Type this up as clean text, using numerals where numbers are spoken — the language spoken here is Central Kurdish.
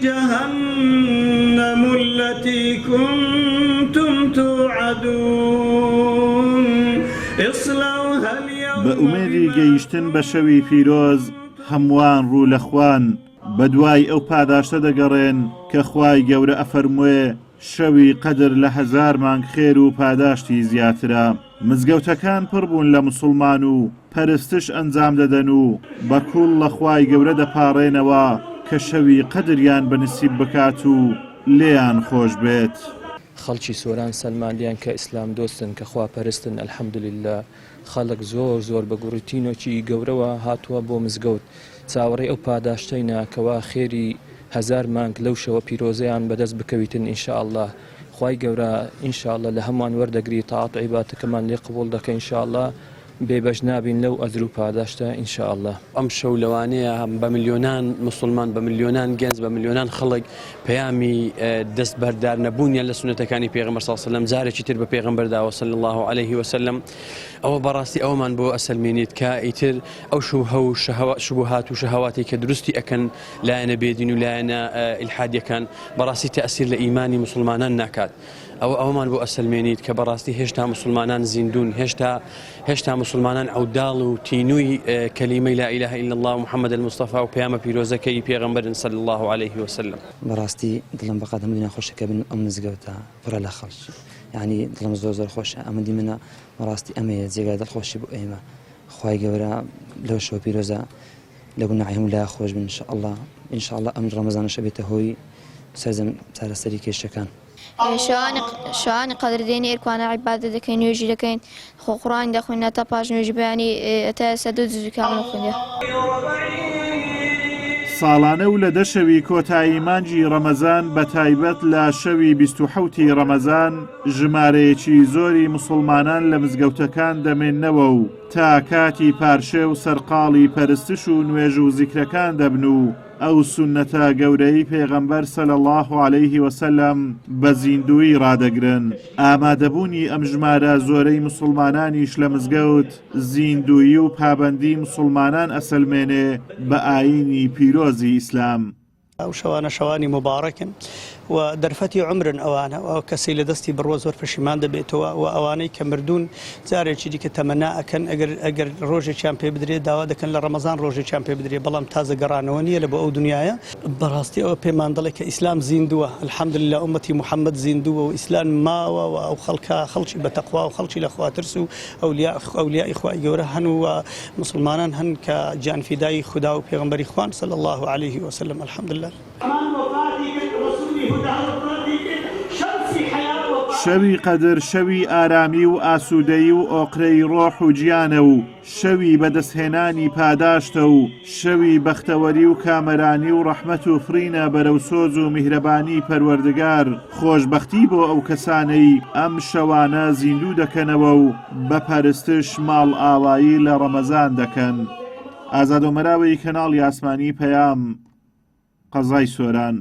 جهنم التي كنتم توعدون اصلوها اليوم بأميدي گەیشتن بە شەوی پیرۆز هەمووان ڕوو لە خوان بەدوای ئەو پاداشتە دەگەڕێن کە خوای گەورە ئەفەرمووێ شەوی قەدر لە 1000 مانگ خێر و پاداشتی زیاترە. مزگەوتەکان پڕ بوون لە موسڵمان و پەرستش ئەنجام دەدەن و بە کوڵ لە خوای گەورە دەپاڕێنەوە کە شەوی قەدریان بەنسیب بکات و لێیان خۆش بێت. خەڵکی سۆران سەلمانیان کە ئیسلام دۆستن کە خوا پەرستن ئەلحەمدوللیلا خەڵک زۆر بە گوڕتینۆکی گەورەوە هاتووە بۆ مزگەوت چاوەڕێی ئەو پاداشتەینا کەوا خێری 1000 مانگ لەو شەوە پیرۆزەیان بەدەست بکەویتن ئینشاءالله خوای گەورە ئینشاءالله لە هەمووان وەردەگری تاعات و عیبادەکەمان لێ قبوڵ دەکە ئینشاءالله بێبەش نابین لەو ئەجر و پاداشتە ئینشاءالله. ئەم شەو لەوانەیە بە میلیۆنان مسلمان بە میلیۆنان گەنج بە میلیۆنان خەڵک پەیامی دەست بەردار نەبوونیان لە سونەتەکانی پێغەمبەر صلی الله علیه و سلم جارێکی تر بە پێغەمبەر داوە صلی الله علیه و سلم ئەوە بەڕاستی ئەومان بۆ ئەسەلمێنێت کە ئیتر ئەو شوبهات و شەهەواتی کە دروستی ئەکەن لایەنە بێدین و لایەنە ئیلحادیەکان بەڕاستی تەئسیر لە ئیمانی مسلمانان ناکات. ئەومان بۆ ئەسەلمێنیت کە بەڕاستی هێشتا مسلمانان زیندون هێشتا مسلمانان ئەوداڵ و تینووی کەلیمەی لا ئیلاهە ئیلا الله محەممەد المستەفا و پەیامە پیرۆزەکەی پێغەمبەرن صلی الله علیه و سلم. بەڕاستی دڵم بەقەدەم دنیا خۆشەکە بن ئەم مزگەوتە پڕە لە خەڵکی یعنی دڵم زۆر خۆشە ئەمەدی منە بەڕاستی ئەمەیە جێگای دڵخۆشی بۆ ئێمە خوای گەورە لەو شەو پیرۆزە لە گوناحی هەموو لا خۆش بن ئینشاءالله ئەم ڕەمەزانەشە بێتە هۆی سەرجەم چارەسەری کێشەکان. شوانی قەدردێنی ئێرکوانە عیبادەت دەکەین نوێژی دەکەین خۆ قوڕانی دەخوێن تا پاش نوێژی بەیانی ئەتا ئێستا 2 جوزی کامل خوێندە. ساڵانە و لە 10 شەوی کۆتایی مانگی ڕەمەزان بە تایبەت لە شەوی 27 ڕەمەزان ژمارەیەکی زۆری مسلمانان لە مزگەوتەکان دەمێننەوە و تا کاتی پارشێ و سەرقاڵی پەرستش و نوێژ و زیکرەکان دەبن و ئەو سونەتە گەورەی پێغەمبەر صلی الله علیه و سلم بە زیندوی ڕادەگرن. ئامادەبوونی ئەم ژمارە زۆرەی مسلمانانیش لە مزگەوت زیندوی و پابەندی مسلمانان ئەسەلمێنێ بە ئایینی پیرۆزی ئیسلام. ئەو شەوانە شەوانی مبارەکن و دەرفەتی عمرن ئەوانە و کەسی لە دەستی بڕوە زۆر پەشیمان دەبێتەوە و ئەوانەی کە مردوون جارێکی دیکە تەمەنا ئەکەن ئەگەر ڕۆژێکیان پێ بدرێت داوا دەکەن لە ڕەمەزان ڕۆژێکیان پێ بدرێت بەڵام تازە گەڕانەوە نییە لە بۆ ئەو دنیاە. بەڕاستی ئەوە پێمان دەڵێت کە ئیسلام زیندووە الحەمدولله ئومەتی محەممەد زیندووە و ئیسلام ماوە و ئەو خەڵکی بەتەقوا و خەڵکی لە خواترس و ئەولیای خوای گەورە هەن و مسلمانان هەن کە جانفیدای خدا و پێغەمبەری خوان صلی الله علیه و سلم الحەمدولله. شەوی قەدر شەوی ئارامی و ئاسوودەیی و ئۆقرەی ڕۆح و گیانە و شەوی بەدەستهێنانی پاداشتە و شەوی بەختەوەری و کامەرانی و ڕەحمەت و فرینە بەرەو سۆز و میهرەبانی پەروەردگار. خۆشبەختی بۆ ئەو کەسانەی ئەم شەوانە زیندوو دەکەنەوە و بە پەرستش ماڵ ئاوایی لە ڕەمەزان دەکەن. ئازاد و مەراوی کەناڵی ئاسمانی پەیام قەزای سۆران.